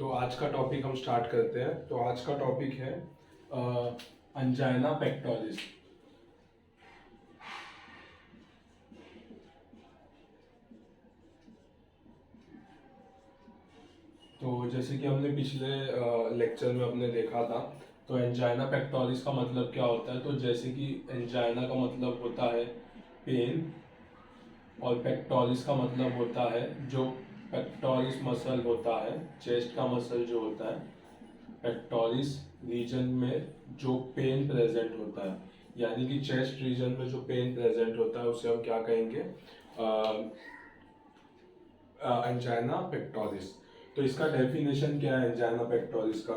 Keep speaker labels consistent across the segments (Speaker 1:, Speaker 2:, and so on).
Speaker 1: तो आज का टॉपिक हम स्टार्ट करते हैं। तो आज का टॉपिक है अंजाइना पेक्टोरिस। तो जैसे कि हमने पिछले लेक्चर में हमने देखा था, तो एंजाइना पेक्टोरिस का मतलब क्या होता है। तो जैसे कि एंजाइना का मतलब होता है पेन, और पेक्टोरिस का मतलब होता है जो पेक्टोरिस मसल होता है, चेस्ट का मसल जो होता है, पेक्टोरिस रीजन में जो पेन प्रेजेंट होता है, यानी कि चेस्ट रीजन में जो पेन प्रेजेंट होता है उसे हम क्या कहेंगे, एंजाइना पेक्टोरिस। तो इसका डेफिनेशन क्या है एंजाइना पेक्टोरिस का।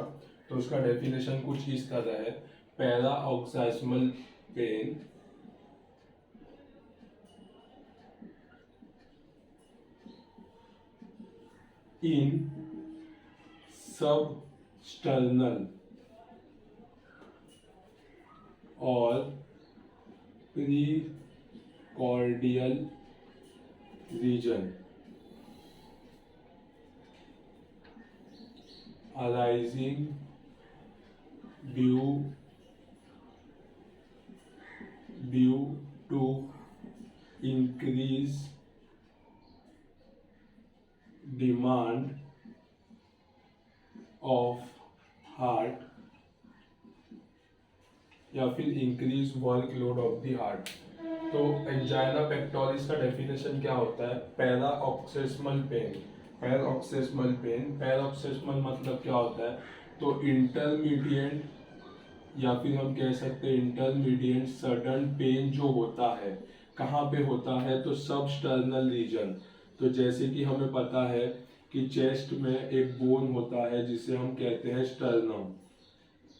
Speaker 1: तो उसका डेफिनेशन कुछ इस तरह है: पैराऑक्साइस्मल पेन इन सबस्टर्नल और precordial region arising due to increase demand of heart या फिर increase workload of the heart. तो एंजाइना पेक्टोरिस का डेफिनेशन क्या होता है? पैराऑक्सिस्मल पेन। पैराऑक्सिस्मल मतलब क्या होता है? तो इंटरमीडिएट या फिर हम कह सकते हैं इंटरमीडिएट सडन पेन जो होता है, कहाँ पे होता है? तो सबस्टर्नल रीजन। तो जैसे कि हमें पता है कि चेस्ट में एक बोन होता है जिसे हम कहते हैं स्टर्नम।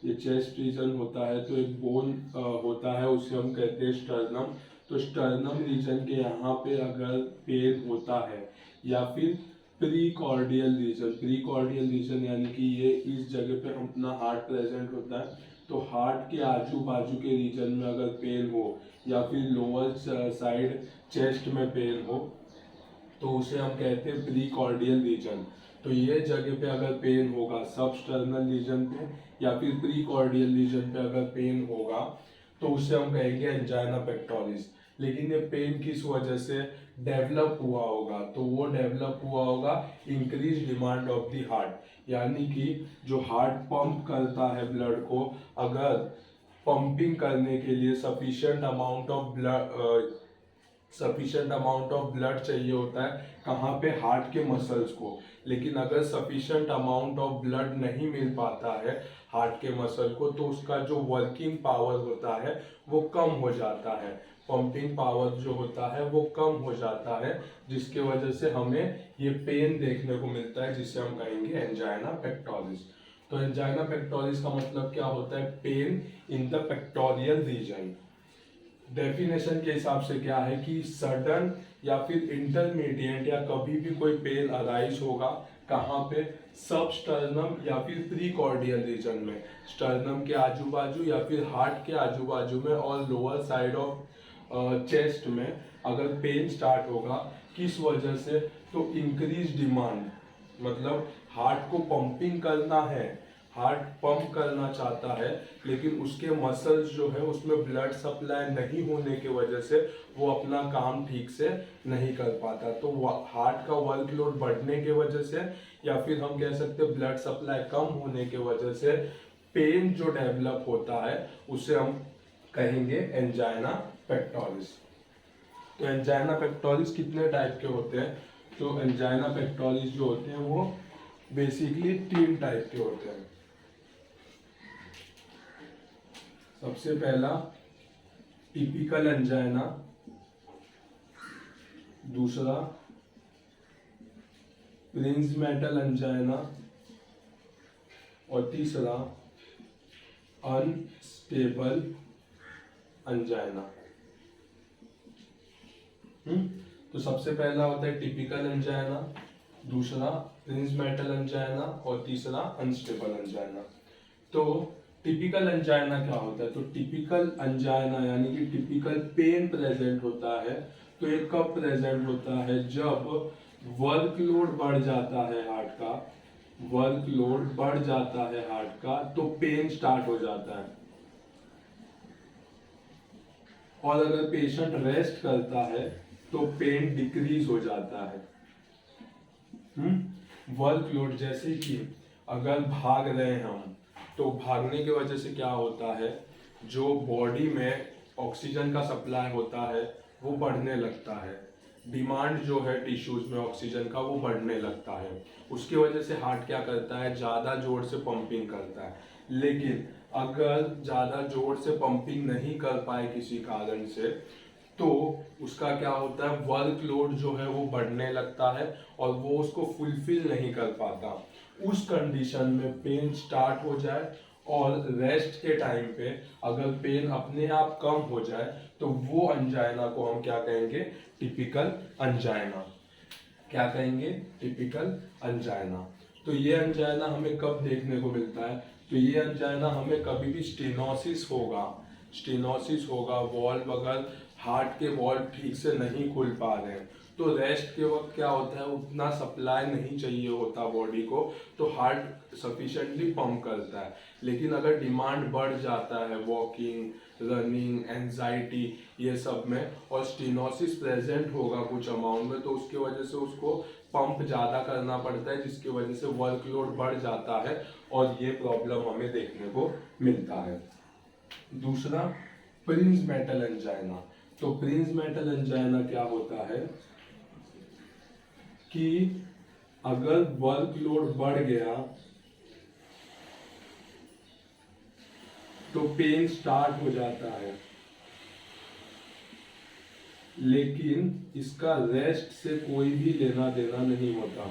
Speaker 1: ये चेस्ट रीजन होता है, तो एक बोन होता है, उसे हम कहते हैं स्टर्नम। तो स्टर्नम रीजन के यहाँ पे अगर पेन होता है, या फिर प्रीकॉर्डियल रीजन यानी कि ये इस जगह पे अपना हार्ट प्रेजेंट होता है, तो हार्ट के आजू बाजू के रीजन में अगर पेन हो, या फिर लोअर साइड चेस्ट में पेन हो, तो उसे हम कहते हैं प्रीकॉर्डियल रीजन। तो ये जगह पे अगर पेन होगा सबस्टर्नल रीजन पे, या फिर प्रीकॉर्डियल रीजन पे अगर पेन होगा, तो उसे हम कहेंगे एंजाइना पेक्टोरिस। लेकिन ये पेन किस वजह से डेवलप हुआ होगा? तो वो डेवलप हुआ होगा increase demand of the heart, यानी कि जो हार्ट पंप करता है ब्लड को, अगर पंपिंग करने के लिए सफिशिएंट अमाउंट ऑफ ब्लड चाहिए होता है, कहाँ पे? हार्ट के मसल्स को। लेकिन अगर सफिशिएंट अमाउंट ऑफ ब्लड नहीं मिल पाता है हार्ट के मसल को, तो उसका जो वर्किंग पावर होता है वो कम हो जाता है, पंपिंग पावर जो होता है वो कम हो जाता है, जिसके वजह से हमें ये पेन देखने को मिलता है, जिसे हम कहेंगे एंजाइना पेक्टोरिस। तो एंजाइना पेक्टोरिस का मतलब क्या होता है? Pain in the pectoral region. Definition के हिसाब से क्या है कि सडन या फिर इंटरमीडिएट या कभी भी कोई पेन अराइज होगा, कहाँ पे? सबस्टर्नम या फिर प्रीकॉर्डियल रीजन में, स्टर्नम के आजू बाजू या फिर हार्ट के आजू बाजू में, और लोअर साइड ऑफ चेस्ट में अगर पेन स्टार्ट होगा। किस वजह से? तो इंक्रीज डिमांड, मतलब हार्ट को पंपिंग करना है, हार्ट पंप करना चाहता है, लेकिन उसके मसल्स जो है उसमें ब्लड सप्लाई नहीं होने की वजह से वो अपना काम ठीक से नहीं कर पाता। तो हार्ट का वर्कलोड बढ़ने की वजह से, या फिर हम कह सकते हैं ब्लड सप्लाई कम होने की वजह से पेन जो डेवलप होता है उसे हम कहेंगे एंजाइना पेक्टोरिस। तो एंजाइना पेक्टोरिस कितने टाइप के होते हैं? तो एंजाइना पेक्टोरिस जो होते हैं वो बेसिकली 3 टाइप के होते हैं। सबसे पहला टिपिकल एंजाइना, दूसरा प्रिंज़मेटल एंजाइना, और तीसरा अनस्टेबल एंजाइना। तो सबसे पहला होता है टिपिकल एंजाइना, दूसरा प्रिंज़मेटल एंजाइना, और तीसरा अनस्टेबल एंजाइना। तो टिपिकल एंजाइना क्या होता है? तो टिपिकल एंजाइना यानी कि टिपिकल पेन प्रेजेंट होता है। तो ये कब प्रेजेंट होता है? जब वर्कलोड बढ़ जाता है हार्ट का, वर्कलोड बढ़ जाता है हार्ट का तो पेन स्टार्ट हो जाता है, और अगर पेशेंट रेस्ट करता है तो पेन डिक्रीज हो जाता है। वर्कलोड जैसे कि अगर भाग रहे हैं हम, तो भागने की वजह से क्या होता है, जो बॉडी में ऑक्सीजन का सप्लाई होता है वो बढ़ने लगता है, डिमांड जो है टिश्यूज में ऑक्सीजन का वो बढ़ने लगता है। उसकी वजह से हार्ट क्या करता है, ज़्यादा जोर से पंपिंग करता है। लेकिन अगर ज़्यादा जोर से पंपिंग नहीं कर पाए किसी कारण से, तो उसका क्या होता है, वर्कलोड जो है वो बढ़ने लगता है और वो उसको फुलफिल नहीं कर पाता। उस कंडीशन में पेन स्टार्ट हो जाए और रेस्ट के टाइम पे अगर पेन अपने आप कम हो जाए तो वो अंजाइना को हम क्या कहेंगे, टिपिकल अंजाइना। क्या कहेंगे, टिपिकल अंजाइना। तो ये अंजाइना हमें कब देखने को मिलता है, तो ये अंजाइना हमें कभी भी स्टेनोसिस होगा, वॉल्व अगर हार्ट के वॉल्व ठीक से नहीं खुल पा रहे हैं, तो रेस्ट के वक्त क्या होता है, उतना सप्लाई नहीं चाहिए होता बॉडी को, तो हार्ट सफिशिएंटली पंप करता है। लेकिन अगर डिमांड बढ़ जाता है वॉकिंग, रनिंग, एंजाइटी ये सब में, और स्टेनोसिस प्रेजेंट होगा कुछ अमाउंट में, तो उसकी वजह से उसको पंप ज़्यादा करना पड़ता है, जिसकी वजह से वर्कलोड बढ़ जाता है और ये प्रॉब्लम हमें देखने को मिलता है। दूसरा, प्रिंस मेटल एंजाइना। तो प्रिंस मेटल एंजाइना क्या होता है कि अगर वर्कलोड बढ़ गया तो पेन स्टार्ट हो जाता है, लेकिन इसका रेस्ट से कोई भी लेना देना नहीं होता।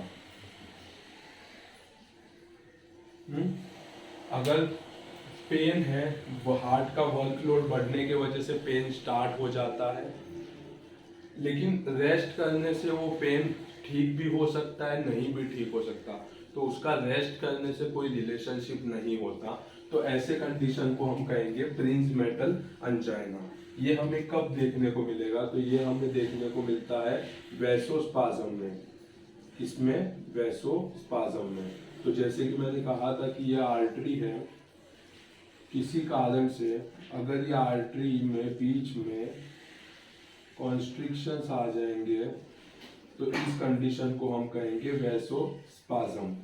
Speaker 1: अगर पेन है, वो हार्ट का वर्कलोड बढ़ने की वजह से पेन स्टार्ट हो जाता है, लेकिन रेस्ट करने से वो पेन ठीक भी हो सकता है, नहीं भी ठीक हो सकता, तो उसका रेस्ट करने से कोई रिलेशनशिप नहीं होता। तो ऐसे कंडीशन को हम कहेंगे प्रिंस मेटल अंजाइना। ये हमें कब देखने को मिलेगा, तो ये हमें देखने को मिलता है वैसोस्पाज्म में। किसमें, वैसोस्पाज्म में। तो जैसे कि मैंने कहा था कि ये आर्टरी है, किसी कारण से अगर ये आर्टरी में बीच में कॉन्स्ट्रिक्शंस आ जाएंगे, तो इस कंडीशन को हम कहेंगे वैसोस्पाज्म।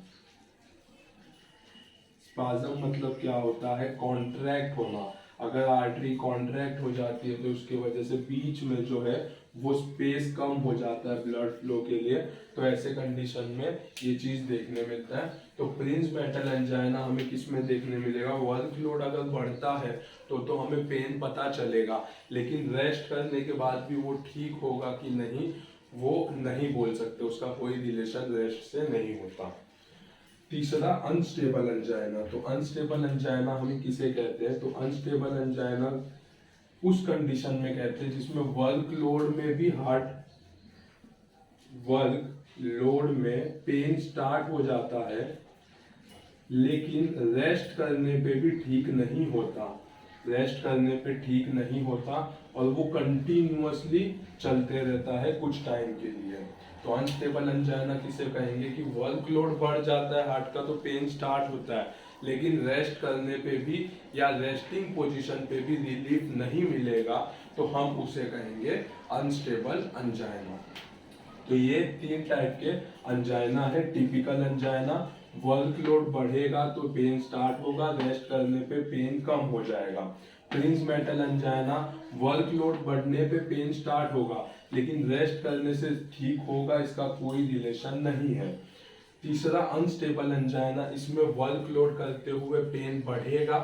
Speaker 1: स्पाज्म मतलब क्या होता है, कॉन्ट्रैक्ट होना। अगर आर्टरी कॉन्ट्रैक्ट हो जाती है तो उसकी वजह से बीच में जो है वो स्पेस कम हो जाता है ब्लड फ्लो के लिए, तो ऐसे कंडीशन में ये चीज देखने मिलता है। तो प्रिंस मेटल एंजाइना हमें किस में देखने मिलेगा, वर्कलोड अगर बढ़ता है तो हमें पेन पता चलेगा, लेकिन रेस्ट करने के बाद भी वो ठीक होगा कि नहीं वो नहीं बोल सकते, उसका कोई रिलेशन रेस्ट से नहीं होता। तीसरा, अनस्टेबल एंजाइना। तो अनस्टेबल एंजाइना हमें किसे कहते हैं, तो अनस्टेबल एंजाइना उस कंडीशन में कहते हैं जिसमें वर्कलोड में भी वर्कलोड में पेन स्टार्ट हो जाता है, लेकिन रेस्ट करने पे भी ठीक नहीं होता, और वो कंटिन्यूअसली चलते रहता है कुछ टाइम के लिए। तो अनस्टेबल एंजाइना किसे कहेंगे कि वर्कलोड बढ़ जाता है हार्ट का तो पेन स्टार्ट होता है, लेकिन रेस्ट करने पे भी या रेस्टिंग पोजीशन पे भी रिलीफ नहीं मिलेगा, तो हम उसे कहेंगे अनस्टेबल एंजाइना। तो ये 3 टाइप के अंजाइना है। टिपिकल अंजाइना, वर्कलोड बढ़ेगा तो पेन स्टार्ट होगा, रेस्ट करने पे पेन कम हो जाएगा। प्रिंस मेटल अंजाइना, वर्कलोड बढ़ने पे पेन स्टार्ट होगा, लेकिन रेस्ट करने से ठीक होगा, इसका कोई रिलेशन नहीं है। तीसरा, अनस्टेबल एंजाइना, इसमें वर्कलोड करते हुए पेन बढ़ेगा,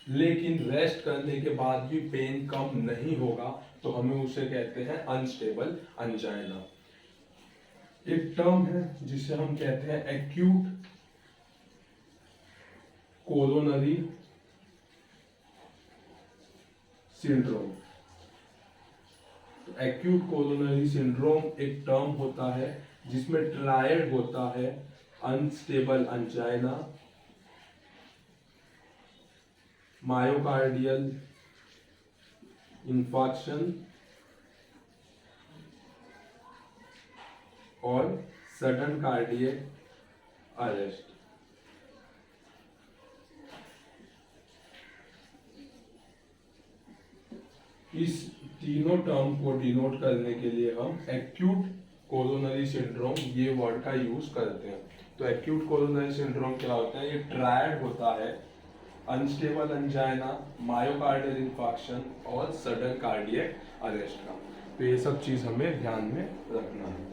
Speaker 1: लेकिन रेस्ट करने के बाद भी पेन कम नहीं होगा, तो हमें उसे कहते हैं अनस्टेबल एंजाइना। एक टर्म है जिसे हम कहते हैं एक्यूट कोरोनरी सिंड्रोम। तो एक्यूट कोरोनरी सिंड्रोम एक टर्म होता है जिसमें ट्रायड होता है, अनस्टेबल अंजाइना, मायोकार्डियल इंफार्क्शन और सडन कार्डियक अरेस्ट। इस तीनों टर्म को डिनोट करने के लिए हम एक्यूट कोरोनरी सिंड्रोम ये वर्ड का यूज करते हैं। तो एक्यूट कोरोनरी सिंड्रोम क्या होता है? ये ट्रायड होता है, अनस्टेबल अंजाइना, मायोकार्डियल इंफार्क्शन और सडन कार्डियक अरेस्ट का। तो ये सब चीज हमें ध्यान में रखना है।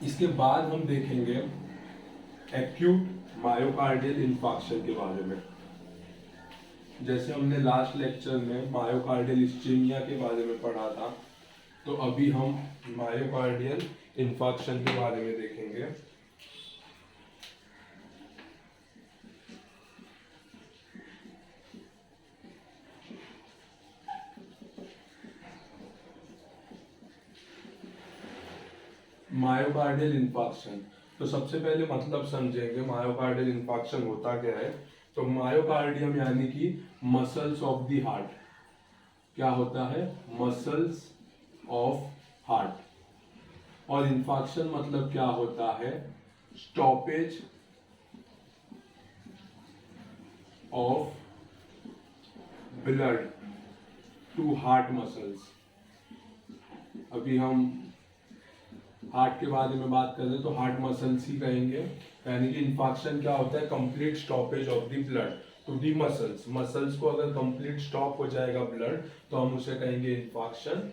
Speaker 1: इसके बाद हम देखेंगे एक्यूट मायोकार्डियल इंफार्क्शन के बारे में। जैसे हमने लास्ट लेक्चर में मायोकार्डियल इस्चेमिया के बारे में पढ़ा था, तो अभी हम मायोकार्डियल इंफार्क्शन के बारे में देखेंगे। मायोकार्डियल इंफार्क्शन, तो सबसे पहले मतलब समझेंगे मायोकार्डियल इंफार्क्शन होता क्या है। तो मायोकार्डियम यानी कि मसल्स ऑफ द हार्ट। क्या होता है? Muscles of heart. और इंफार्क्शन मतलब क्या होता है? Stoppage of blood to heart muscles. अभी हम हार्ट के बारे में बात करें तो हार्ट मसल्स ही कहेंगे। यानी कि इंफार्क्शन क्या होता है? Complete stoppage of the blood to the muscles. Muscles को अगर कंप्लीट स्टॉप हो जाएगा ब्लड तो हम उसे कहेंगे इंफार्क्शन।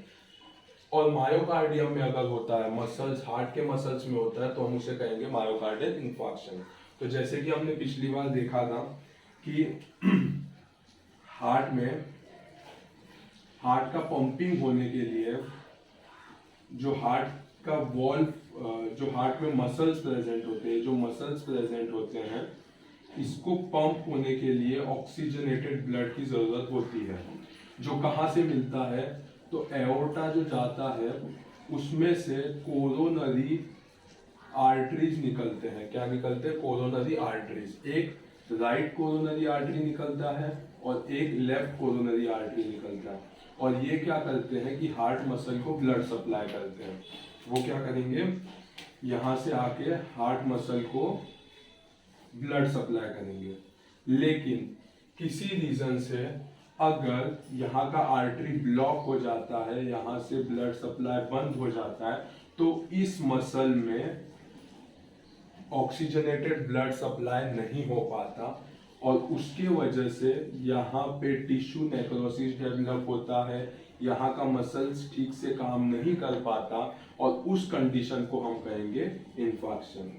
Speaker 1: और मायोकार्डियम में अगर होता है, मसल्स हार्ट के मसल्स में होता है, तो हम उसे कहेंगे मायोकार्डियल इंफार्क्शन। तो जैसे कि हमने पिछली बार देखा था कि हार्ट में हार्ट का पंपिंग होने के लिए जो हार्ट का वॉल्व, जो हार्ट में मसल्स प्रेजेंट होते हैं, जो मसल्स प्रेजेंट होते हैं, इसको पंप होने के लिए ऑक्सीजनेटेड ब्लड की जरूरत होती है। जो कहाँ से मिलता है? तो एओर्टा जो जाता है उसमें से कोरोनरी आर्टरीज निकलते हैं। क्या निकलते हैं? Coronary arteries. एक राइट कोरोनरी आर्टरी निकलता है और एक लेफ्ट कोरोनरी आर्टरी निकलता है। और ये क्या करते हैं कि हार्ट मसल को ब्लड सप्लाई करते हैं। वो क्या करेंगे? यहाँ से आके हार्ट मसल को ब्लड सप्लाई करेंगे। लेकिन किसी रीजन से अगर यहाँ का आर्टरी ब्लॉक हो जाता है, यहाँ से ब्लड सप्लाई बंद हो जाता है, तो इस मसल में ऑक्सीजनेटेड ब्लड सप्लाई नहीं हो पाता और उसके वजह से यहाँ पे टिश्यू नेक्रोसिस डेवलप होता है। यहाँ का मसल्स ठीक से काम नहीं कर पाता और उस कंडीशन को हम कहेंगे इंफार्क्शन।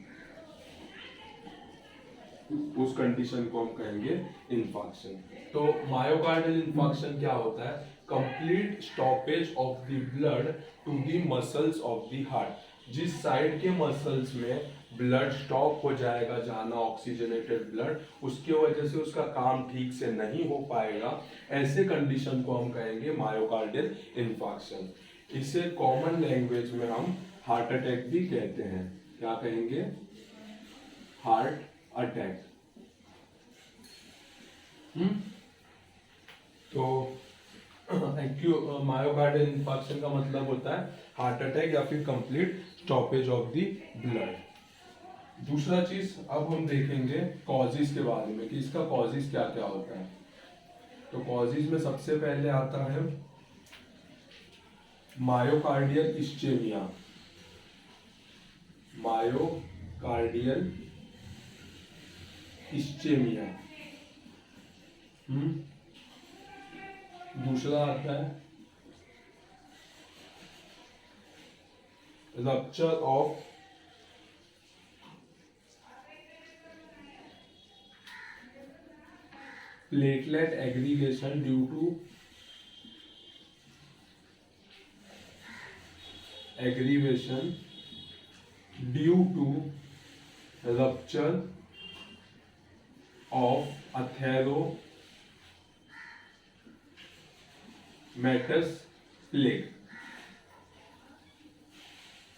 Speaker 1: उस कंडीशन को हम कहेंगे इंफार्क्शन। तो मायोकार्डियल इंफार्क्शन क्या होता है? Complete stoppage of the blood to the muscles of the heart. जिस साइड के मसल्स में ब्लड स्टॉप हो जाएगा जाना, ऑक्सीजनेटेड ब्लड, उसके वजह से उसका काम ठीक से नहीं हो पाएगा, ऐसे कंडीशन को हम कहेंगे मायोकार्डियल इंफार्क्शन। इसे कॉमन लैंग्वेज में हम हार्ट अटैक भी कहते हैं। क्या कहेंगे? Heart attack. तो मायोकार्डियल इंफार्क्शन का मतलब होता है हार्ट अटैक या फिर complete stoppage of the blood. दूसरा चीज अब हम देखेंगे कॉजेज के बारे में कि इसका कॉजेज क्या क्या होता है। तो कॉजेज में सबसे पहले आता है मायोकार्डियल इस्चेमिया। Myocardial ischaemia. दूसरा आता है rupture of platelet aggregation due to rupture of atheromatous plaque।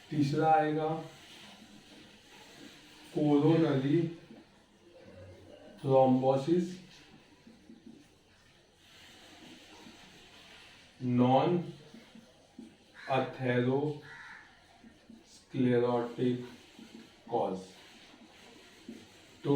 Speaker 1: तीसरा आएगा coronary thrombosis non atherosclerotic cause. तो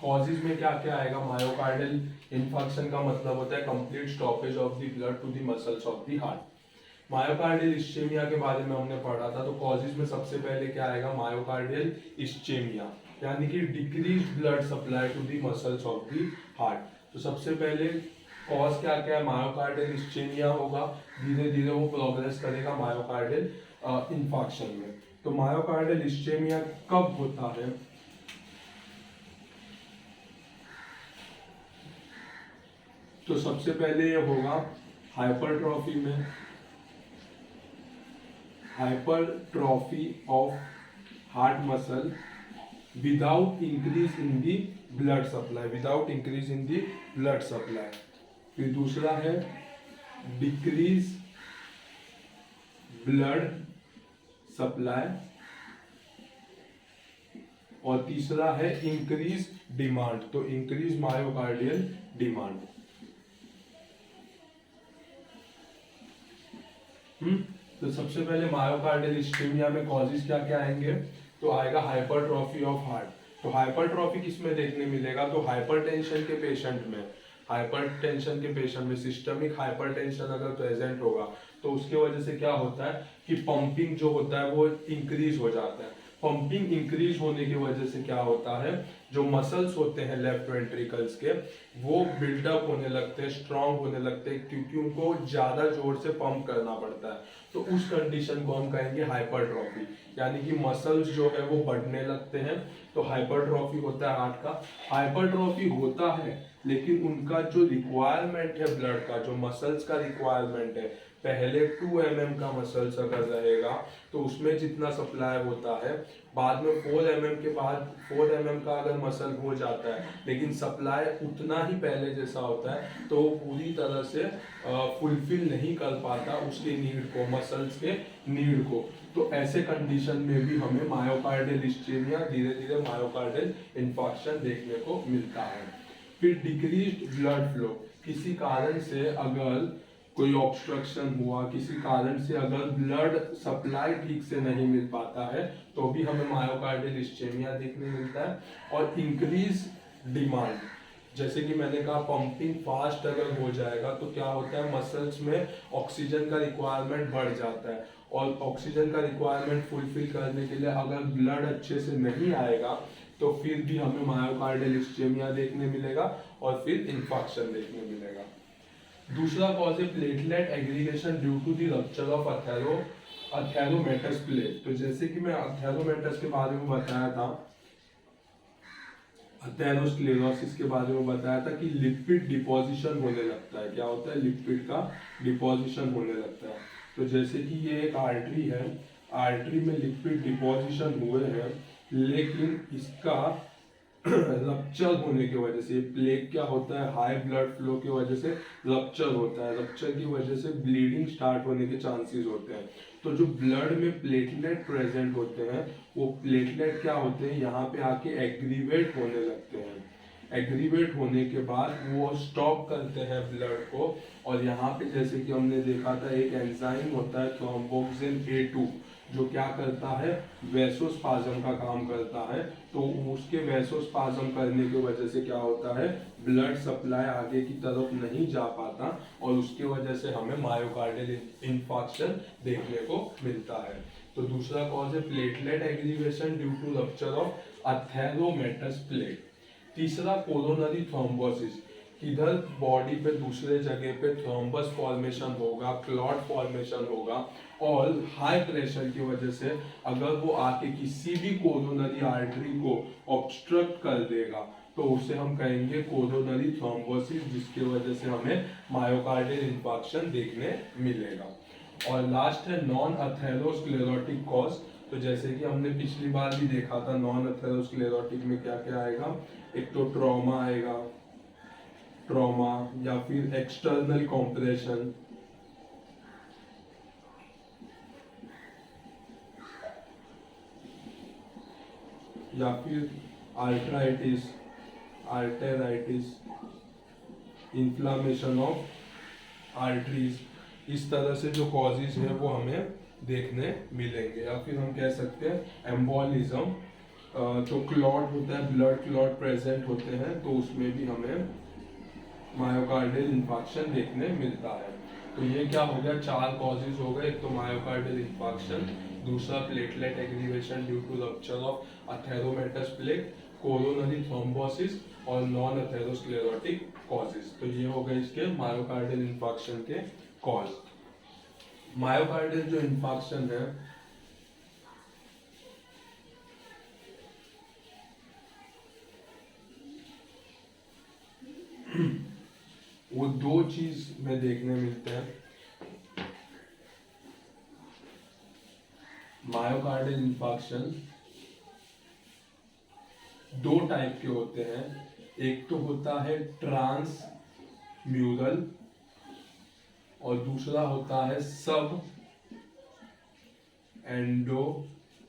Speaker 1: कॉजेज में क्या क्या आएगा, मायोकार्डियल इन्फार्क्शन का मतलब होता है complete stoppage of the blood to the muscles of the heart. Myocardial ischaemia के बारे में हमने पढ़ा था, तो कॉजेज में सबसे पहले क्या आएगा, मायोकार्डियल इस्चेमिया, यानी कि decrease blood supply to the muscles of the heart. तो सबसे पहले कॉज क्या क्या है, मायोकार्डियल इस्चेमिया होगा, धीरे धीरे वो प्रोग्रेस करेगा मायोकार्डियल इन्फार्क्शन में। तो मायोकार्डियल इस्चेमिया कब होता है, तो सबसे पहले ये होगा हाइपरट्रॉफी में, hypertrophy of heart muscle without increase in the blood supply, without increase in the blood supply. फिर दूसरा है डिक्रीज ब्लड सप्लाई, और तीसरा है इंक्रीज डिमांड, तो इंक्रीज मायोकार्डियल डिमांड। तो सबसे पहले मायोकार्डियल इस्चेमिया में कॉजेज क्या क्या आएंगे, तो आएगा हाइपरट्रॉफी ऑफ हार्ट। तो हाइपरट्रॉफी किसमें देखने मिलेगा, तो हाइपरटेंशन के पेशेंट में, हाइपरटेंशन के पेशेंट में सिस्टमिक हाइपरटेंशन अगर प्रेजेंट होगा तो उसके वजह से क्या होता है कि पंपिंग जो होता है वो इंक्रीज हो जाता है। पंपिंग इंक्रीज होने की वजह से क्या होता है, जो मसल्स होते हैं लेफ्ट वेंट्रिकल्स के वो बिल्डअप होने लगते हैं, स्ट्रांग होने लगते हैं, क्योंकि उनको ज्यादा जोर से पंप करना पड़ता है। तो उस कंडीशन को हम कहेंगे हाइपरट्रॉफी, यानी कि मसल्स जो है वो बढ़ने लगते हैं, तो हाइपरट्रॉफी होता है हार्ट का। हाइपरट्रॉफी होता है लेकिन उनका जो रिक्वायरमेंट है ब्लड का, जो मसल्स का रिक्वायरमेंट है, पहले 2 mm का मसल्स अगर रहेगा तो उसमें जितना सप्लाई होता है, बाद में 4 mm के बाद 4 mm का अगर मसल हो जाता है लेकिन सप्लाई उतना ही पहले जैसा होता है, तो वो पूरी तरह से फुलफिल नहीं कर पाता उसके नीड को, मसल्स के नीड को। तो ऐसे कंडीशन में भी हमें मायोकार्डियल इस्चेमिया, धीरे धीरे मायोकार्डियल इन्फार्क्शन देखने को मिलता है। फिर डिक्रीज्ड ब्लड फ्लो, किसी कारण से अगर कोई ऑब्स्ट्रक्शन हुआ, किसी कारण से अगर ब्लड सप्लाई ठीक से नहीं मिल पाता है तो भी हमें मायोकार्डियल इस्चेमिया देखने मिलता है। और इंक्रीज डिमांड, जैसे कि मैंने कहा पंपिंग फास्ट अगर हो जाएगा तो क्या होता है, मसल्स में ऑक्सीजन का रिक्वायरमेंट बढ़ जाता है, और ऑक्सीजन का रिक्वायरमेंट फुलफिल करने के लिए अगर ब्लड अच्छे से नहीं आएगा तो फिर भी हमें मायोकार्डियल इस्चेमिया देखने मिलेगा और फिर इन्फार्क्शन देखने मिलेगा। दूसरा कॉज है platelet aggregation due to the rupture of atheromatous plaque. तो जैसे कि मैं अथेरोमेटस के बारे में बताया था, अथेरोस्क्लेरोसिस के बारे में बताया था कि लिपिड डिपोजिशन होने लगता है। क्या होता है, लिपिड का डिपोजिशन होने लगता है। तो जैसे कि ये एक आर्टरी है, आर्टरी में लिपिड डिपोजिशन हुए हैं, लेकिन इसका रप्चर होने की वजह से, प्लेग क्या होता है, हाई ब्लड फ्लो की वजह से रप्चर होता है, रप्चर की वजह से ब्लीडिंग स्टार्ट होने के चांसेस होते हैं। तो जो ब्लड में प्लेटलेट प्रेजेंट होते हैं वो प्लेटलेट क्या होते हैं, यहाँ पे आके एग्रीवेट होने लगते हैं। एग्रीवेट होने के बाद वो स्टॉप करते हैं ब्लड को, और यहाँ पे जैसे कि हमने देखा था एक एंजाइम होता है थ्रोम्बोक्सिन A2 जो क्या करता है, वैसोस्पाज्म का काम करता है। तो उसके वैसोस्पाज्म करने की वजह से क्या होता है, ब्लड सप्लाई आगे की तरफ नहीं जा पाता, और उसकी वजह से हमें मायोकार्डियल इन्फार्क्शन देखने को मिलता है। तो दूसरा कॉज है platelet aggregation due to rupture of atheromatous plaque. तीसरा कोरोनरी थ्रोम्बोसिस, किधर बॉडी पे दूसरे जगह पे थ्रोम्बस फॉर्मेशन होगा, क्लॉट फॉर्मेशन होगा, और हाई प्रेशर की वजह से अगर वो आके किसी भी कोरोनरी आर्टरी को ऑब्स्ट्रक्ट कर देगा तो उसे हम कहेंगे कोरोनरी थ्रोम्बोसिस, जिसकी वजह से हमें मायोकार्डियल इन्फार्क्शन देखने मिलेगा। और लास्ट है नॉन अथेरोस्क्लेरोटिक कॉज। तो जैसे कि हमने पिछली बार भी देखा था, नॉन अथेरोस्क्लेरोटिक में क्या क्या आएगा, एक तो ट्रॉमा आएगा, ट्रॉमा, या फिर एक्सटर्नल कॉम्प्रेशन, या फिर आर्टेराइटिस, इन्फ्लामेशन ऑफ आर्टरीज। इस तरह से जो कॉजेज है वो हमें देखने मिलेंगे। या फिर हम कह सकते हैं एम्बोलिज्म, तो क्लॉट होता है, ब्लड क्लॉट प्रेजेंट होते हैं, तो उसमें भी हमें मायोकार्डियल इंफार्क्शन देखने मिलता है। तो ये क्या हो गया, 4 कॉजेज हो गए। एक तो मायोकार्डियल इंफार्क्शन, दूसरा platelet aggregation due to rupture of atheromatous plaque, coronary thrombosis और नॉन अथेरोस्क्लेरोटिक कॉजेज। तो ये हो गए इसके मायोकार्डियल इंफार्क्शन के कॉज। मायोकार्डियल जो इंफार्क्शन है वो 2 चीज में देखने मिलते हैं। मायोकार्डियल इंफार्क्शन 2 टाइप के होते हैं। एक तो होता है ट्रांस म्यूरल और दूसरा होता है सब एंडोकार्डियल।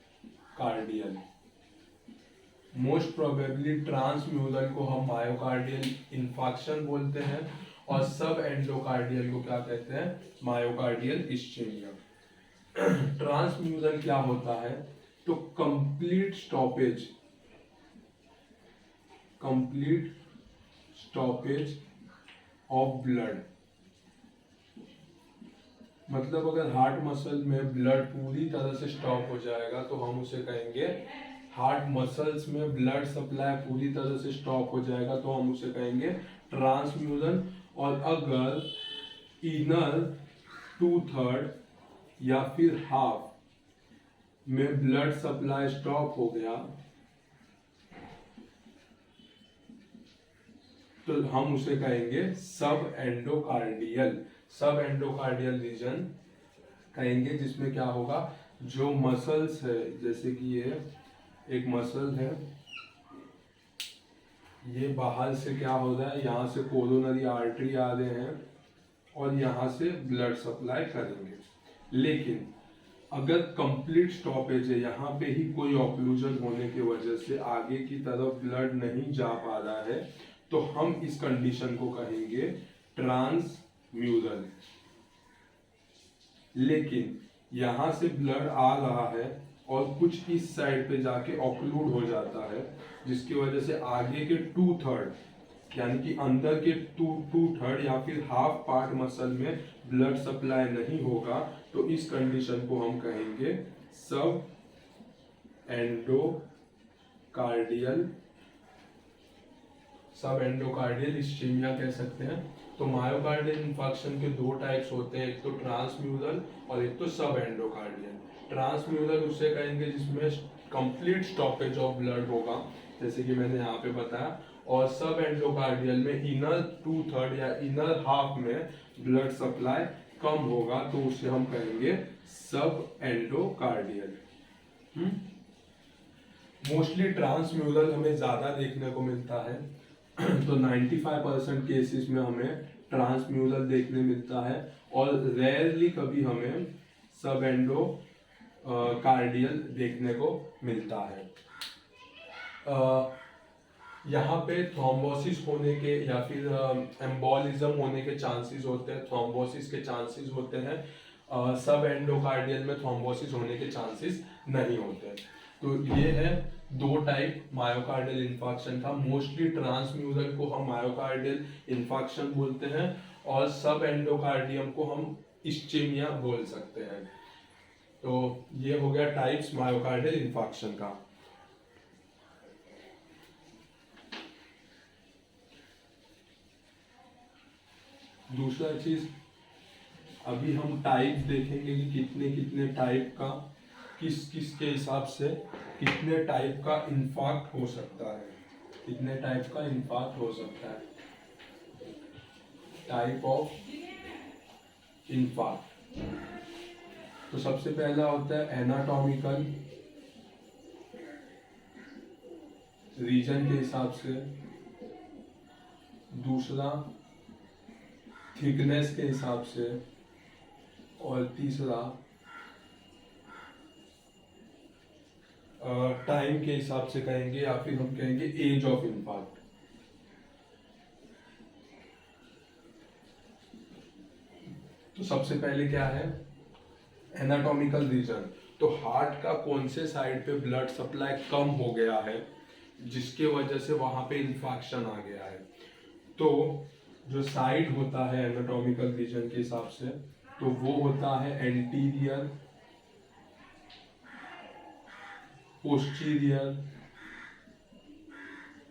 Speaker 1: मोस्ट प्रोबेबली ट्रांसम्यूरल को हम मायोकार्डियल इंफार्क्शन बोलते हैं और सब एंडोकार्डियल को क्या कहते हैं, मायोकार्डियल इस्चेमिया। ट्रांसम्यूरल क्या होता है, तो कंप्लीट स्टॉपेज ऑफ ब्लड। मतलब अगर हार्ट मसल में ब्लड पूरी तरह से स्टॉप हो जाएगा तो हम उसे कहेंगे, हार्ट मसल्स में ब्लड सप्लाई पूरी तरह से स्टॉप हो जाएगा तो हम उसे कहेंगे ट्रांसम्यूरल। और अगर इनर 2/3 या फिर हाफ में ब्लड सप्लाई स्टॉप हो गया तो हम उसे कहेंगे सब एंडोकार्डियल। सब एंडोकार्डियल रीजन कहेंगे जिसमें क्या होगा, जो मसल्स है, जैसे कि ये एक मसल है, ये बाहर से क्या हो रहा है, यहाँ से कोरोनरी आर्टरी आ रहे हैं और यहाँ से ब्लड सप्लाई करेंगे। लेकिन अगर कंप्लीट स्टॉपेज है, यहाँ पे ही कोई ऑक्लूजन होने की वजह से आगे की तरफ ब्लड नहीं जा पा रहा है, तो हम इस कंडीशन को कहेंगे ट्रांसम्यूरल। लेकिन यहाँ से ब्लड आ रहा है और कुछ इस साइड पे जाके ऑक्लूड हो जाता है, जिसकी वजह से आगे के 2/3 यानी कि अंदर के 2/3 या फिर हाफ पार्ट मसल में ब्लड सप्लाई नहीं होगा, तो इस कंडीशन को हम कहेंगे सब एंडोकार्डियल इस्चेमिया कह सकते हैं। तो मायोकार्डियल इंफार्क्शन के 2 टाइप्स होते हैं, एक तो ट्रांसम्यूरल और एक तो सब एंडोकार्डियल। ट्रांसम्यूरल उसे कहेंगे जिसमें कंप्लीट स्टॉपेज ऑफ ब्लड होगा, जैसे कि मैंने यहाँ पे बताया। और सब एंडोकार्डियल में इनर 2/3 या इनर हाफ में ब्लड सप्लाई कम होगा, तो उसे हम कहेंगे सब एंडोकार्डियल। मोस्टली ट्रांसम्यूरल हमें ज्यादा देखने को मिलता है। तो 95% केसेस में हमें ट्रांसम्यूरल देखने मिलता है और रेयरली कभी हमें सब एंडोकार्डियल देखने को मिलता है। यहाँ पे थ्रोम्बोसिस होने के या फिर एम्बोलिज्म होने के चांसेस होते हैं, थ्रोम्बोसिस के चांसेस होते हैं। सब एंडोकार्डियल में थ्रोम्बोसिस होने के चांसेस नहीं होते। तो ये है 2 टाइप मायोकार्डियल इंफार्क्शन का। मोस्टली ट्रांसम्यूरल को हम मायोकार्डियल इंफार्क्शन बोलते हैं और सब एंडोकार्डियम को हम इस्चेमिया बोल सकते हैं। तो ये हो गया टाइप्स मायोकार्डियल इंफार्क्शन का। दूसरा चीज, अभी हम टाइप देखेंगे कि कितने कितने टाइप का, किस किस के हिसाब से कितने टाइप का इंफार्क्ट हो सकता है, कितने टाइप का इंफार्क्ट हो सकता है। टाइप ऑफ इंफार्क्ट, तो सबसे पहला होता है एनाटॉमिकल रीजन के हिसाब से, दूसरा थिकनेस के हिसाब से, और तीसरा टाइम के हिसाब से कहेंगे, या फिर हम कहेंगे एज ऑफ इंफार्क्ट। तो सबसे पहले क्या है, एनाटॉमिकल रीजन। तो हार्ट का कौन से साइड पे ब्लड सप्लाई कम हो गया है जिसके वजह से वहां पे इन्फेक्शन आ गया है। तो जो साइड होता है एनाटॉमिकल रीजन के हिसाब से, तो वो होता है एंटीरियर, पोस्टीरियर,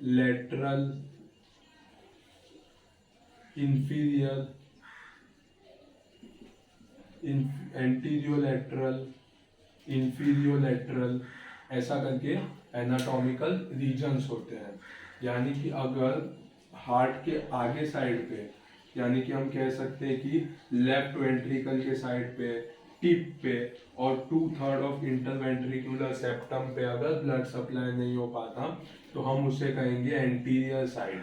Speaker 1: लेटरल, इंफीरियर, एंटीरियोलेटरल, इंफीरियोलेटरल, ऐसा करके एनाटॉमिकल रीजन्स होते हैं। यानी कि अगर हार्ट के आगे साइड पे, यानी कि हम कह सकते हैं कि लेफ्ट वेंट्रिकल के साइड पे, टिप पे और 2/3 ऑफ इंटरवेंट्रिकुलर सेप्टम पे अगर ब्लड सप्लाई नहीं हो पाता तो हम उसे कहेंगे एंटीरियर साइड।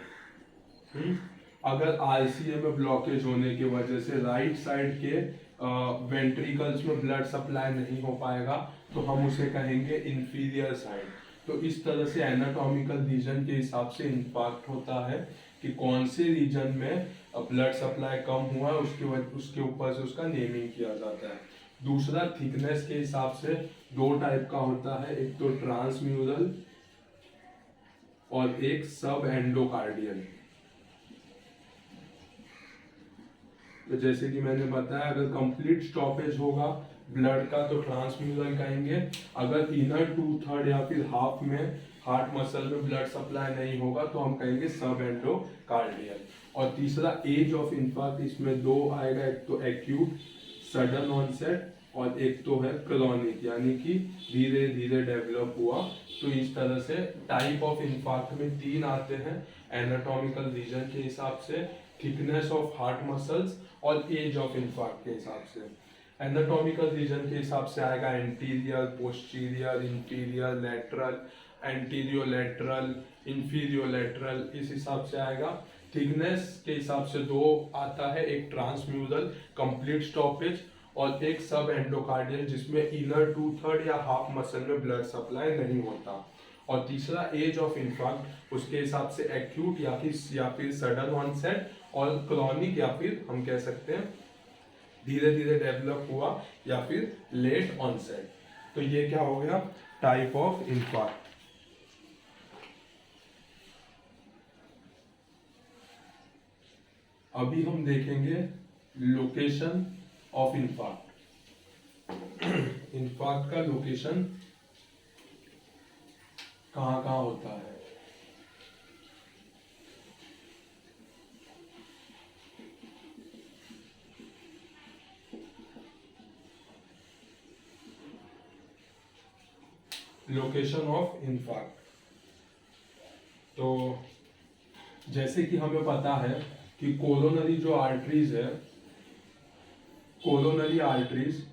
Speaker 1: अगर आरसीए में ब्लॉकेज होने की वजह से राइट साइड के वेंट्रिकल्स में ब्लड सप्लाई नहीं हो पाएगा तो हम उसे कहेंगे इंफीरियर साइड। तो इस तरह से एनाटॉमिकल रीजन के हिसाब से इंफाक्ट होता है कि कौन से रीजन में ब्लड सप्लाई कम हुआ है, उसके ऊपर से उसका नेमिंग किया जाता है। दूसरा, थिकनेस के हिसाब से दो टाइप का होता है, एक तो ट्रांसम्यूरल और एक सब एंडोकार्डियल। तो जैसे कि मैंने बताया, अगर कंप्लीट स्टॉपेज होगा ब्लड का तो ट्रांसम्यूरल कहेंगे। अगर इनर 2/3 या फिर हाफ में हार्ट मसल में ब्लड सप्लाई नहीं होगा तो हम कहेंगे सब एंडोकार्डियल। और तीसरा, एज ऑफ इन्फार्क्ट, इसमें दो आएगा, एक तो एक्यूट सडन ऑनसेट और एक तो है क्रोनिक, यानी कि धीरे धीरे डेवलप हुआ। तो इस तरह से टाइप ऑफ इन्फार्क्ट में 3 आते हैं एनाटॉमिकल रीजन के हिसाब से, थिकनेस ऑफ हार्ट मसल्स और एज ऑफ इन्फार्क्ट के हिसाब से। एनाटॉमिकल रीजन के हिसाब से आएगा एंटीरियर, पोस्टीरियर, इंफीरियर, लेटरल, एंटीरियोलेटरल, इंफीरियोलेटरल, इस हिसाब से आएगा। थिकनेस के हिसाब से 2 आता है, एक ट्रांसम्यूरल कंप्लीट स्टॉपेज और एक सब एंडोकार्डियल जिसमें इनर 2/3 या हाफ मसल में ब्लड सप्लाई नहीं होता। और तीसरा, एज ऑफ इन्फार्क्ट, उसके हिसाब से एक्यूट या फिर सडन ऑनसेट और क्रॉनिक या फिर हम कह सकते हैं धीरे धीरे डेवलप हुआ या फिर लेट ऑनसेट। तो ये क्या हो गया, टाइप ऑफ इन्फार्क्ट। अभी हम देखेंगे लोकेशन ऑफ इन्फार्क्ट। इन्फार्क्ट का लोकेशन कहाँ कहाँ होता है। लोकेशन ऑफ इन्फार्क्ट, तो जैसे कि हमें पता है कि कोरोनरी जो आर्टरीज है, कोरोनरी आर्टरीज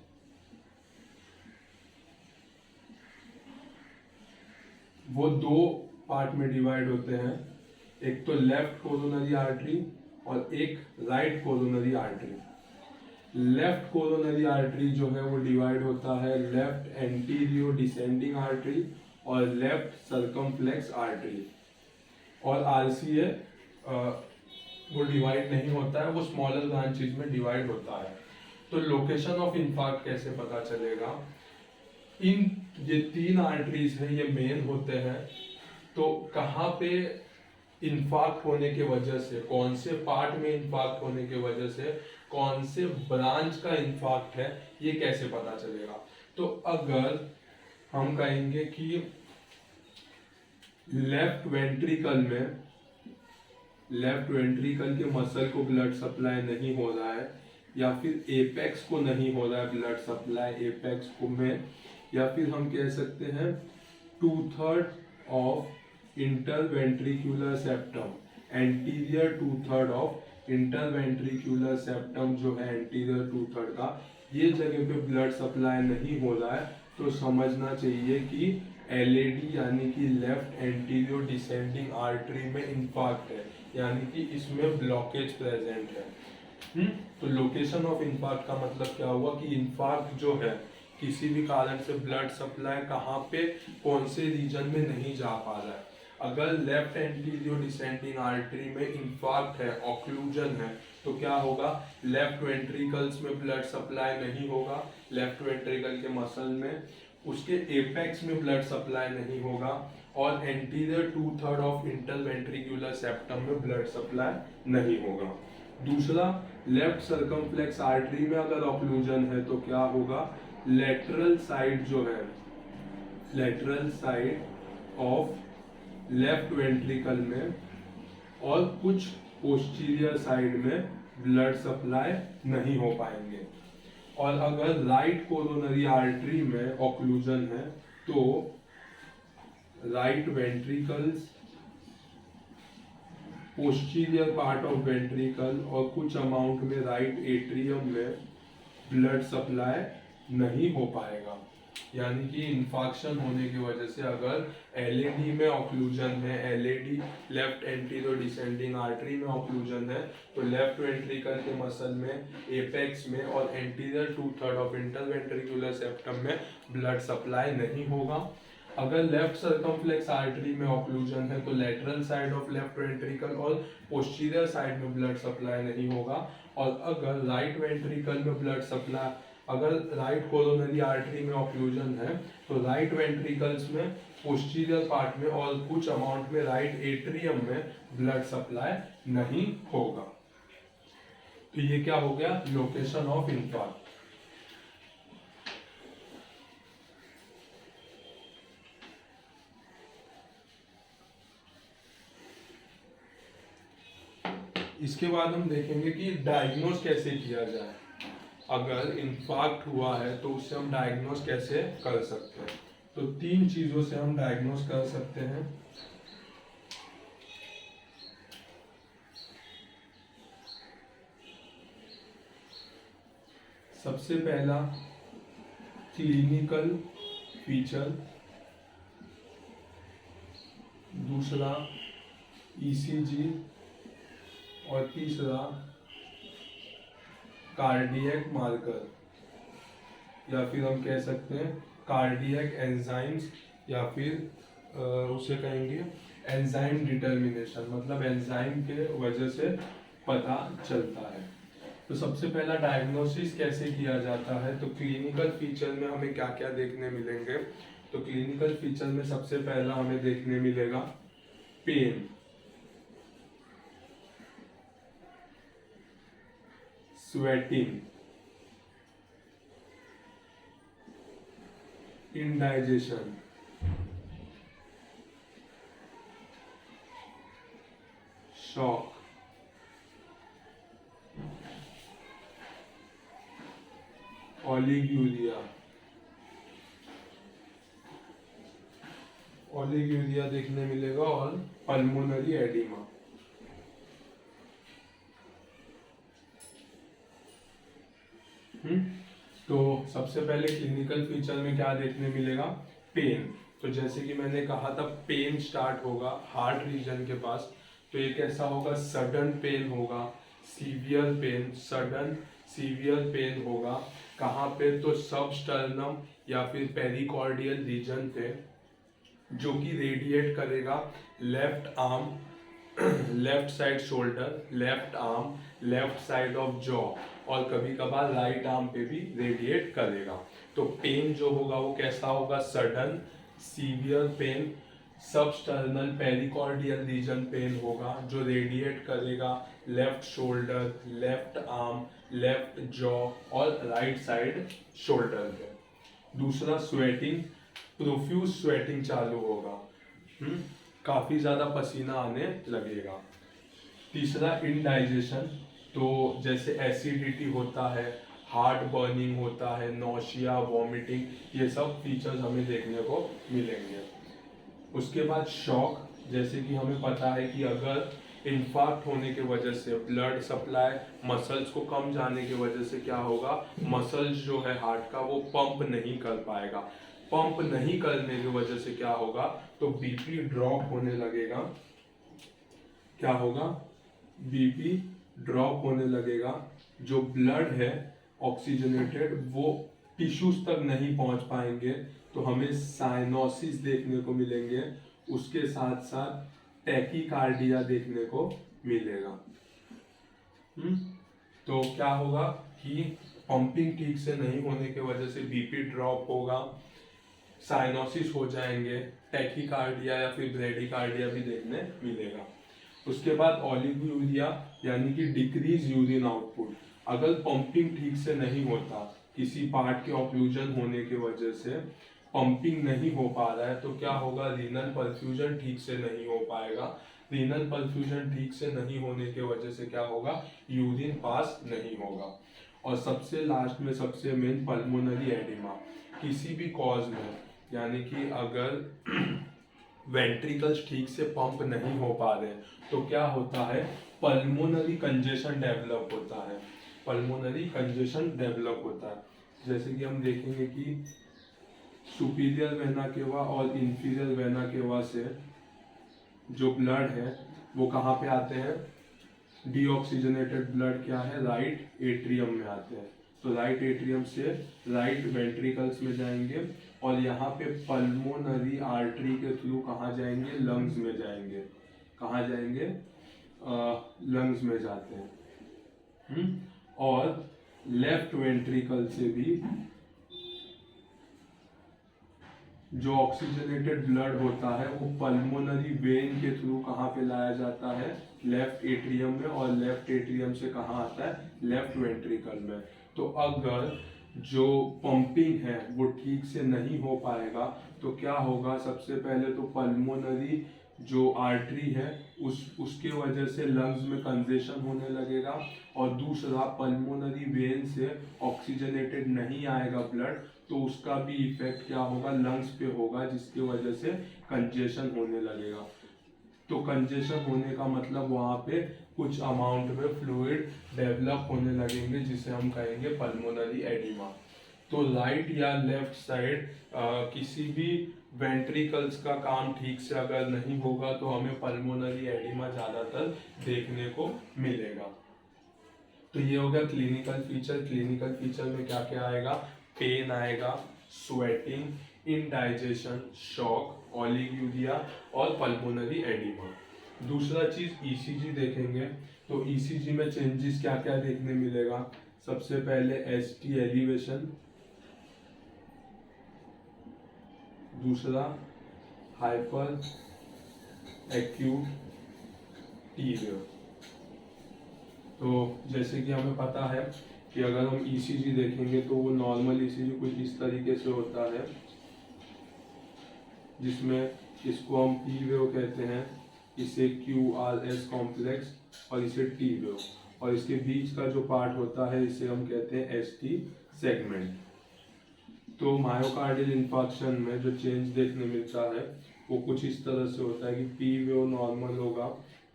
Speaker 1: वो 2 पार्ट में डिवाइड होते हैं, एक तो लेफ्ट कोरोनरी आर्टरी और एक right coronary artery. Left coronary artery जो है वो डिवाइड होता है लेफ्ट एंटीरियो डिसेंडिंग आर्टरी और लेफ्ट सर्कमफ्लेक्स आर्टरी। और आरसीए वो डिवाइड नहीं होता है, वो स्मॉलर ब्रांचेज में डिवाइड होता है। तो लोकेशन ऑफ इन्फार्क्ट कैसे पता चलेगा, ये 3 आर्टरीज है, ये मेन होते हैं। तो कहाँ पे इन्फार्क्ट होने के वजह से, कौन से पार्ट में इन्फार्क्ट होने के वजह से, कौन से ब्रांच का इन्फार्क्ट है, ये कैसे पता चलेगा। तो अगर हम कहेंगे कि लेफ्ट वेंट्रिकल के मसल को ब्लड सप्लाई नहीं हो रहा है या फिर एपेक्स को नहीं हो रहा है ब्लड सप्लाई एपेक्स को में, या फिर हम कह सकते हैं 2/3 of interventricular septum, anterior 2/3 of interventricular septum जो है एंटीरियर 2/3 का, ये जगह पे ब्लड सप्लाई नहीं हो रहा है तो समझना चाहिए कि एलएडी यानी कि लेफ्ट एंटीरियो डिसेंडिंग आर्टरी में इन्फार्क्ट है, यानी कि इसमें ब्लॉकेज प्रेजेंट है। तो लोकेशन ऑफ इन्फार्क्ट का मतलब क्या हुआ कि इन्फार्क्ट जो है किसी भी कारण से ब्लड सप्लाई कहाँ पे, कौन से रीजन में नहीं जा पा रहा है। अगर लेफ्ट एंटीरियो डिसेंडिंग आर्टरी में इंफार्क्ट है, ऑक्लूजन है, तो क्या होगा, लेफ्ट वेंट्रिकल्स में ब्लड सप्लाई नहीं होगा, लेफ्ट वेंट्रिकल के मसल में, उसके एपेक्स में ब्लड सप्लाई नहीं होगा, और एंटीरियर 2/3 ऑफ इंटरवेंट्रिकुलर सेप्टम में ब्लड सप्लाई नहीं होगा। दूसरा, लेफ्ट सर्कमफ्लेक्स आर्टरी में अगर ऑक्लूजन है तो क्या होगा, लेटरल साइड जो है, lateral side of left ventricle में और कुछ पोस्टीरियर साइड में ब्लड सप्लाई नहीं हो पाएंगे। और अगर राइट कोरोनरी आर्टरी में ऑक्लूजन है तो right ventricles, posterior part of ventricle और कुछ अमाउंट में राइट एट्रियम में ब्लड सप्लाई नहीं हो पाएगा। यानी कि इंफाक्शन होने की वजह से अगर एलएडी में ऑक्लूजन है, एलएडी लेफ्ट एंटीरियो डिसेंडिंग आर्टरी में ऑक्लूजन है, तो लेफ्ट वेंट्रिकल के मसल में, एपेक्स में और एंटीरियर 2/3 ऑफ इंटरवेंट्रिकुलर सेप्टम में ब्लड सप्लाई नहीं होगा। अगर लेफ्ट सर्कमफ्लेक्स आर्टरी में ऑक्लूजन है तो lateral side of left ventricle और पोस्टीरियर साइड में ब्लड सप्लाई नहीं होगा। और अगर राइट वेंट्रिकल में ब्लड सप्लाई, अगर राइट कोरोनरी आर्टरी में ऑक्लूजन है तो राइट वेंट्रिकल्स में, पोस्टीरियर पार्ट में और कुछ अमाउंट में राइट एट्रियम में ब्लड सप्लाई नहीं होगा। तो ये क्या हो गया, लोकेशन ऑफ इंफार्क्ट। इसके बाद हम देखेंगे कि डायग्नोस कैसे किया जाए। अगर इंफार्क्ट हुआ है तो उससे हम डायग्नोस कैसे कर सकते हैं। तो 3 चीजों से हम डायग्नोस कर सकते हैं। सबसे पहला क्लिनिकल फीचर, दूसरा ईसीजी और तीसरा कार्डियक मार्कर, या फिर हम कह सकते हैं कार्डियक एंजाइम्स, या फिर उसे कहेंगे एंजाइम डिटर्मिनेशन, मतलब एंजाइम के वजह से पता चलता है। तो सबसे पहला डायग्नोसिस कैसे किया जाता है, तो क्लिनिकल फीचर में हमें क्या क्या देखने मिलेंगे। तो क्लिनिकल फीचर में सबसे पहला हमें देखने मिलेगा pain, sweating, indigestion, shock, oliguria, oliguria देखने मिलेगा, और पल्मोनरी एडिमा। तो सबसे पहले क्लिनिकल फीचर में क्या देखने मिलेगा, पेन। तो जैसे कि मैंने कहा था, पेन स्टार्ट होगा हार्ट रीजन के पास। तो ये कैसा होगा, सडन पेन होगा, severe pain, sudden severe pen होगा। कहाँ पे, तो सबस्टर्नम या फिर पेरिकॉर्डियल रीजन पे, जो कि रेडिएट करेगा left arm, left side shoulder, left arm, left side of jaw, और कभी कभार राइट आर्म पे भी रेडिएट करेगा। तो पेन जो होगा वो कैसा होगा, sudden severe pain, substernal precordial region pain होगा, जो रेडिएट करेगा left shoulder, left arm, left jaw और राइट साइड शोल्डर पे। दूसरा स्वेटिंग, प्रोफ्यूज स्वेटिंग चालू होगा, काफी ज्यादा पसीना आने लगेगा। तीसरा इंडाइजेशन, तो जैसे एसिडिटी होता है, हार्ट बर्निंग होता है, नोशिया, वॉमिटिंग, ये सब फीचर्स हमें देखने को मिलेंगे। उसके बाद शॉक, जैसे कि हमें पता है कि अगर इंफार्क्ट होने की वजह से ब्लड सप्लाई मसल्स को कम जाने की वजह से क्या होगा, मसल्स जो है हार्ट का वो पंप नहीं कर पाएगा। पंप नहीं करने की वजह से क्या होगा, तो बीपी ड्रॉप होने लगेगा। क्या होगा, बीपी ड्रॉप होने लगेगा। जो ब्लड है ऑक्सीजनेटेड वो टिश्यूज तक नहीं पहुंच पाएंगे, तो हमें साइनोसिस देखने को मिलेंगे। उसके साथ साथ टैकीकार्डिया देखने को मिलेगा। तो क्या होगा कि पंपिंग ठीक से नहीं होने की वजह से बीपी ड्रॉप होगा, साइनोसिस हो जाएंगे, टैकीकार्डिया या फिर ब्रेडिकार्डिया भी देखने मिलेगा। उसके बाद ओलिगोयूरिया यानी कि डिक्रीज यूरिन आउटपुट। अगर पंपिंग ठीक से नहीं होता, किसी पार्ट के ऑक्लूजन होने की वजह से पंपिंग नहीं हो पा रहा है, तो क्या होगा, रीनल परफ्यूजन ठीक से नहीं हो पाएगा। रीनल परफ्यूजन ठीक से नहीं होने की वजह से क्या होगा, यूरिन पास नहीं होगा। और सबसे लास्ट में सबसे मेन पल्मोनरी एडिमा। किसी भी कॉज में, यानी कि अगर वेंट्रिकल्स ठीक से पंप नहीं हो पा रहे तो क्या होता है, पल्मोनरी कंजेशन डेवलप होता है। पल्मोनरी कंजेशन डेवलप होता है। जैसे कि हम देखेंगे कि सुपीरियर वेना केवा और इंफीरियर वेना केवा से जो ब्लड है वो कहाँ पे आते हैं, डीऑक्सीजनेटेड ब्लड क्या है, राइट एट्रियम में आते हैं। तो राइट एट्रियम से राइट वेंट्रिकल्स में जाएंगे और यहाँ पे पल्मोनरी आर्टरी के थ्रू कहाँ जाएंगे, लंग्स में जाएंगे। कहाँ जाएंगे, लंग्स में जाते हैं। और लेफ्ट वेंट्रिकल से भी जो ऑक्सीजनेटेड ब्लड होता है वो पल्मोनरी वेन के थ्रू कहाँ पे लाया जाता है, लेफ्ट एट्रियम में, और लेफ्ट एट्रियम से कहाँ आता है, लेफ्ट वेंट्रिकल में। तो अगर जो पंपिंग है वो ठीक से नहीं हो पाएगा तो क्या होगा, सबसे पहले तो पल्मोनरी जो आर्टरी है उसके वजह से लंग्स में कंजेशन होने लगेगा, और दूसरा पल्मोनरी वेन से ऑक्सीजनेटेड नहीं आएगा ब्लड, तो उसका भी इफेक्ट क्या होगा, लंग्स पे होगा, जिसकी वजह से कंजेशन होने लगेगा। तो कंजेशन होने का मतलब वहाँ पे कुछ अमाउंट में फ्लूइड डेवलप होने लगेंगे, जिसे हम कहेंगे पल्मोनरी एडिमा। तो राइट या लेफ्ट साइड किसी भी वेंट्रिकल्स का काम ठीक से अगर नहीं होगा तो हमें पल्मोनरी एडिमा ज़्यादातर देखने को मिलेगा। तो ये हो गया क्लिनिकल फीचर। क्लिनिकल फीचर में क्या क्या आएगा, पेन आएगा, स्वेटिंग, इनडाइजेशन, शॉक, ओलिगोयूरिया और पल्मोनरी एडिमा। दूसरा चीज ईसीजी देखेंगे। तो ईसीजी में चेंजेस क्या क्या देखने मिलेगा, सबसे पहले एसटी एलिवेशन, दूसरा हाइपर एक्यूट टी वेव। तो जैसे कि हमें पता है कि अगर हम ईसीजी देखेंगे तो वो नॉर्मल ईसीजी कुछ इस तरीके से होता है, जिसमें इसको हम पी वेव कहते हैं, इसे QRS कॉम्प्लेक्स और इसे टी वेव, और इसके बीच का जो पार्ट होता है इसे हम कहते हैं ST सेगमेंट। तो मायोकार्डियल इंफार्क्शन में जो चेंज देखने मिलता है वो कुछ इस तरह से होता है कि पी वेव नॉर्मल होगा,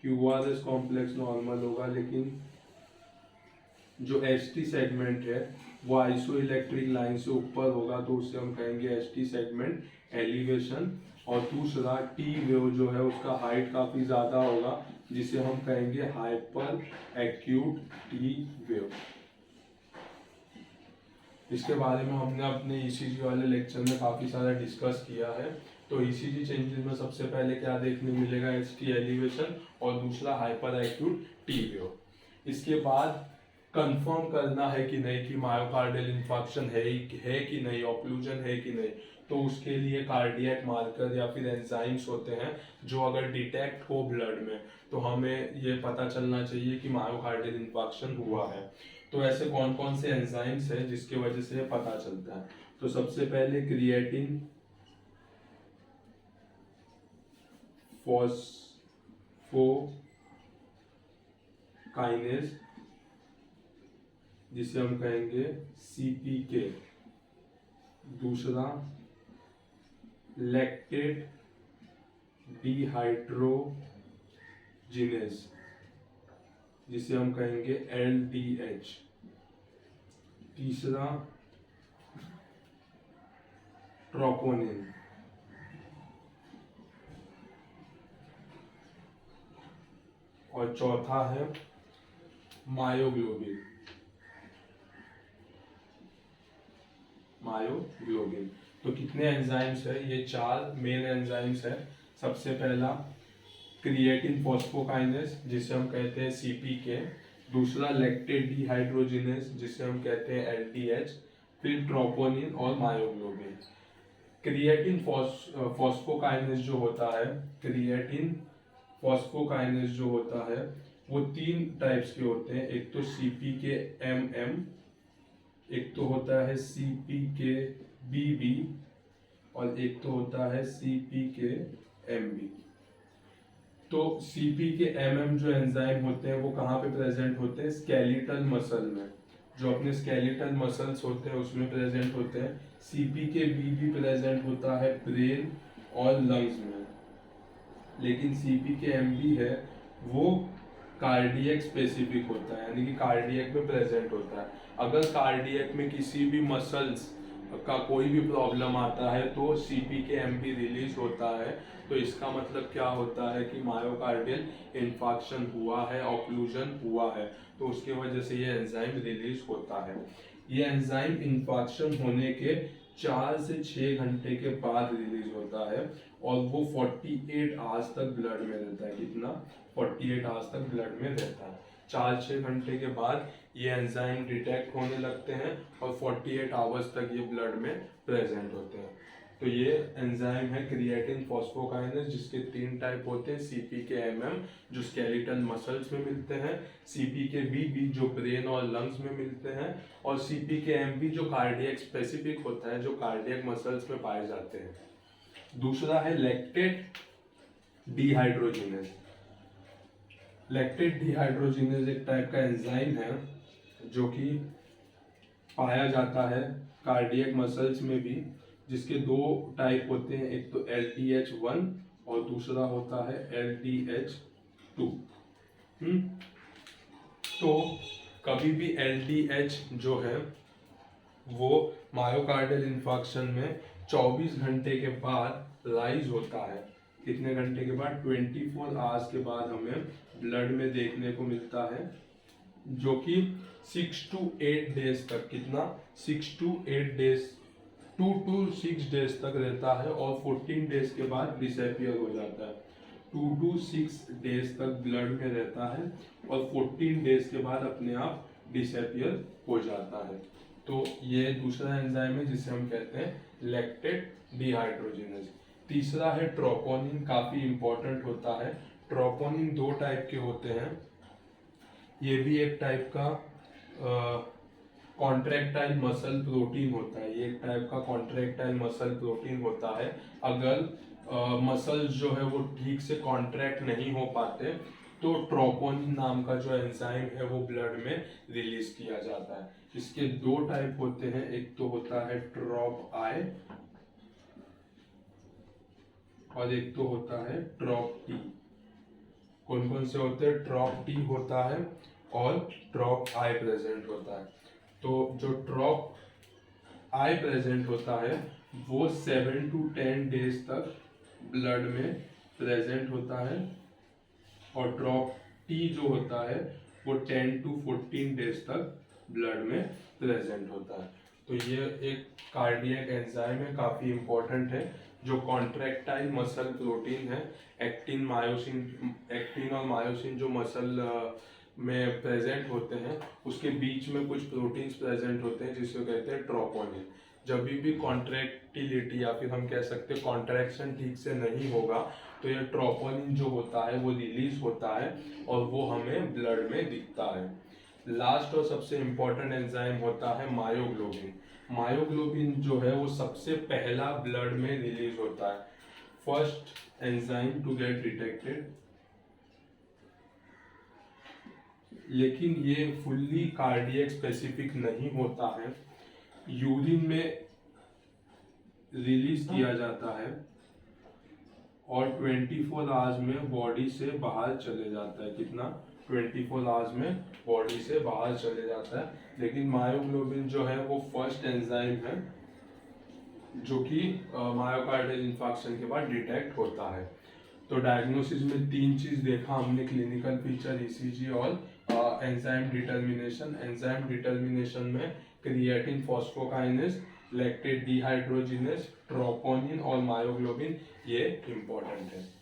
Speaker 1: QRS कॉम्प्लेक्स नॉर्मल होगा, लेकिन जो ST सेगमेंट है वो आइसो इलेक्ट्रिक लाइन से ऊपर होगा, तो उससे हम कहेंगे ST सेगमेंट एलिवेशन। और दूसरा टी वेव जो है उसका हाइट काफ़ी ज़्यादा होगा, जिसे हम कहेंगे हाइपर एक्यूट टी वेव। इसके बारे में हमने अपने ईसीजी वाले लेक्चर में काफ़ी सारा डिस्कस किया है। तो ईसीजी चेंजेस में सबसे पहले क्या देखने मिलेगा, ST एलिवेशन, और दूसरा हाइपर एक्यूट टी वेव। इसके बाद कंफर्म करना है कि नहीं कि मायोकार्डियल इंफार्क्शन है कि नहीं, ऑक्लूजन है कि नहीं, तो उसके लिए कार्डियक मार्कर या फिर एंजाइम्स होते हैं जो अगर डिटेक्ट हो ब्लड में तो हमें ये पता चलना चाहिए कि मायोकार्डियल इंफार्क्शन हुआ है। तो ऐसे कौन कौन से एंजाइम्स हैं जिसकी वजह से पता चलता है, तो सबसे पहले क्रिएटिन फॉस्फोकाइनेज, जिसे हम कहेंगे CPK, दूसरा लैक्टेट डिहाइड्रोजिनेज, जिसे हम कहेंगे LDH, तीसरा ट्रोपोनिन, और चौथा है मायोग्लोबिन। तो कितने एंजाइम्स है, ये 4 मेन एंजाइम्स है। सबसे पहला क्रिएटिन फॉस्फोकाइनेस जिसे हम कहते हैं CPK, दूसरा लैक्टेट डिहाइड्रोजिनेस जिसे हम कहते हैं LDH, फिर ट्रोपोनिन और मायोग्लोबिन। क्रिएटिन फॉस्फोकाइनेस जो होता है, क्रिएटिन फॉस्फोकाइनेस जो होता है वो 3 टाइप्स के होते हैं। एक तो CPK-MM, एक तो होता है CPK-BB और एक तो होता है CPK-MB। तो CPK-MM जो एंजाइम होते हैं वो कहाँ पे प्रेजेंट होते हैं? स्केलेटल मसल में, जो अपने स्केलेटल मसल्स होते हैं उसमें प्रेजेंट होते हैं। CPK-BB प्रेजेंट होता है ब्रेन और लंग्स में, लेकिन CPK-MB है वो कार्डियक स्पेसिफिक होता है, यानी कि कार्डियक में प्रेजेंट होता है। अगर कार्डियक में किसी भी मसल्स का कोई भी प्रॉब्लम आता है तो CPK-MB रिलीज होता है। तो इसका मतलब क्या होता है कि मायोकार्डियल इन्फार्क्शन हुआ है, ऑक्लूजन हुआ है, तो उसके वजह से ये एंजाइम रिलीज होता है। ये एंजाइम इन्फार्क्शन होने के 4 से 6 घंटे के बाद रिलीज होता है और वो 48 आवर्स तक ब्लड में रहता है। कितना? 48 आवर्स तक ब्लड में रहता है। 4-6 घंटे के बाद ये एंजाइम डिटेक्ट होने लगते हैं और 48 आवर्स तक ये ब्लड में प्रेजेंट होते हैं। तो ये एंजाइम है क्रिएटिन फॉस्फोकाइनेस, जिसके 3 टाइप होते हैं। CPK-MM जो स्केलेटल मसल्स में मिलते हैं, CPK-BB जो ब्रेन और लंग्स में मिलते हैं, और CPK-MB जो कार्डियक स्पेसिफिक होता है, जो कार्डियक मसल्स में पाए जाते हैं। दूसरा है लैक्टेट डिहाइड्रोजिनेस। लैक्टेट डिहाइड्रोजिनेस एक टाइप का एंजाइम है जो कि पाया जाता है कार्डियक मसल्स में भी, जिसके 2 टाइप होते हैं, एक तो LDH1 और दूसरा होता है LDH2। तो कभी भी LDH जो है वो मायोकार्डियल इन्फार्क्शन में 24 घंटे के बाद राइज होता है। कितने घंटे के बाद? 24 आवर्स के बाद हमें ब्लड में देखने को मिलता है, जो कि 6 to 8 डेज तक, कितना? 6 to 8 डेज, 2 to 6 डेज तक रहता है और 14 डेज के बाद डिसअपियर हो जाता है। 2 to 6 डेज तक ब्लड में रहता है और 14 डेज के बाद अपने आप डिसअपियर हो जाता है। तो ये दूसरा एंजाइम है जिसे हम कहते हैं लैक्टेट डिहाइड्रोजिनेस। तीसरा है ट्रोपोनिन, काफी इंपॉर्टेंट होता है। ट्रोपोनिन 2 टाइप के होते हैं। ये भी एक टाइप का कॉन्ट्रैक्टाइल मसल प्रोटीन होता है। ये एक टाइप का कॉन्ट्रैक्टाइल मसल प्रोटीन होता है। अगर मसल्स जो है वो ठीक से कॉन्ट्रैक्ट नहीं हो पाते तो ट्रोपोनिन नाम का जो एंजाइम है वो ब्लड में रिलीज किया जाता है। इसके 2 टाइप होते हैं, एक तो होता है ट्रॉप आई और एक तो होता है ट्रॉप टी। कौन कौन से होते हैं? ट्रॉप टी होता है और ट्रॉप आई प्रेजेंट होता है। तो जो ट्रॉप आई प्रेजेंट होता है वो 7 to 10 डेज तक ब्लड में प्रेजेंट होता है और ड्रॉप टी जो होता है वो 10 to 14 डेज तक ब्लड में प्रेजेंट होता है। तो ये एक कार्डियक एंजाइम है, काफ़ी इंपॉर्टेंट है, जो कॉन्ट्रैक्टाइल मसल प्रोटीन है। एक्टिन और मायोसिन जो मसल में प्रेजेंट होते हैं उसके बीच में कुछ प्रोटीन्स प्रेजेंट होते हैं जिसे कहते हैं ट्रोपोनिन। जब भी कॉन्ट्रैक्टिलिटी या फिर हम कह सकते हैं कॉन्ट्रैक्शन ठीक से नहीं होगा तो ये ट्रोपोनिन जो होता है वो रिलीज होता है और वो हमें ब्लड में दिखता है। लास्ट और सबसे इम्पोर्टेंट एंजाइम होता है मायोग्लोबिन। मायोग्लोबिन जो है वो सबसे पहला ब्लड में रिलीज होता है, first enzyme to get detected. लेकिन ये फुल्ली कार्डियक स्पेसिफिक नहीं होता है, यूरिन में रिलीज किया जाता है और 24 आवर्स में बॉडी से बाहर चले जाता है। कितना? 24 आवर्स में बॉडी से बाहर चले जाता है। लेकिन मायोग्लोबिन जो है वो फर्स्ट एंजाइम है जो कि मायोकार्डियल इन्फार्क्शन के बाद डिटेक्ट होता है। तो डायग्नोसिस में 3 चीज देखा हमने, क्लिनिकल फीचर, ECG और एंजाइम डिटर्मिनेशन। एंजाइम डिटर्मिनेशन में क्रिएटिन फॉस्फोकाइनेस, लैक्टेट डिहाइड्रोजिनेस, ट्रोपोनिन और मायोग्लोबिन, ये इम्पोर्टेंट है।